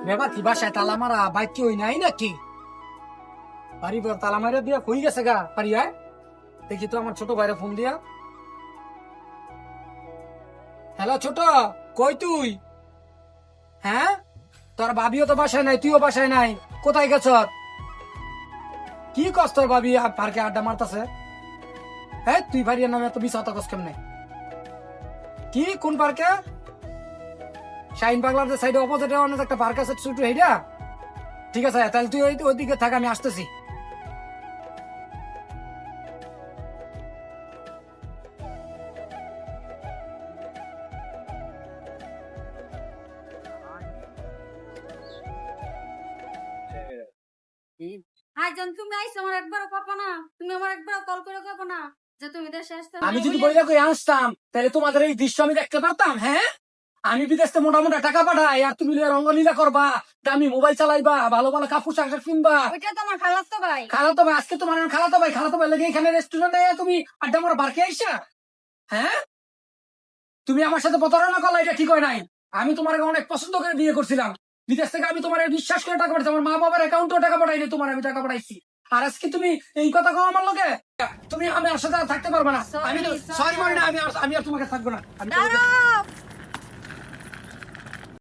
ব্যাপার কি বাসায় তালা মারা বাইক কি ওই নাই নাকি? বাড়ি তালা মারা দিয়া কই গেছে গা পারি আয় দেখি তো আমার ছোট ভাইরা ফোন দিয়া। হ্যালো ছোট, কই তুই? হ্যাঁ, তোর ভাবিও তো বাসায় নাই, তুইও বাসায় নাই, কোথায় গেছ? কি কস তোর ভাবি পার্কে আড্ডা মারতাছে? হ্যাঁ, তুই ভাইয়ের নামে এত বিষয় কস কেমনে? কি কোন পার্কে? শাহিন পাগলার সাইডে অপোজিটে অনেক একটা পার্ক আছে ছোট হেইডা। ঠিক আছে তাহলে তুই ওইদিকে থাক, আমি আসতেছি। আইজন তুমি আইছো আমার একবারও পাবো না, তুমি আমার একবারও কল করে কইবো না যে তুমি দেশে আসতে। আমি যদি বইলা কই আসতাম তাহলে তোমাদের এই দৃশ্য আমি দেখতে পারতাম? হ্যাঁ, আমি বিদেশে মোটামুটি টাকা পাঠাই আর তুমি রঙ্গলীলা করবা, দামি মোবাইল চালাইবা, ভালো ভালো কাপড় শাক কিনবা। ওইটা তো আমার খালাতো ভাই। খালাতো ভাই আজকে তোমার খালাতো ভাই লেগে এখানে রেস্টুরেন্টে তুমি আড্ডা মারা বারকে আইসা? হ্যাঁ, তুমি আমার সাথে প্রতারণা করলা, এটা ঠিক হয় নাই। আমি তোমার অনেক পছন্দ করে বিয়ে করছিলাম, বিদেশ থেকে আমি তোমার বিশ্বাস করে টাকা পাঠাইছি, আমার মা বাবার অ্যাকাউন্টেও টাকা পাঠাইনি, তোমার আমি টাকা পাঠাইছি। আর আজকে তুমি এই কথা কও আমার লোকে? তুমি আমার সাথে আর থাকতে পারবে না। আমি Sorry, সরি sorry. মানে না, আমি আর তোমাকে থাকবো না। আমি দাঁড়াও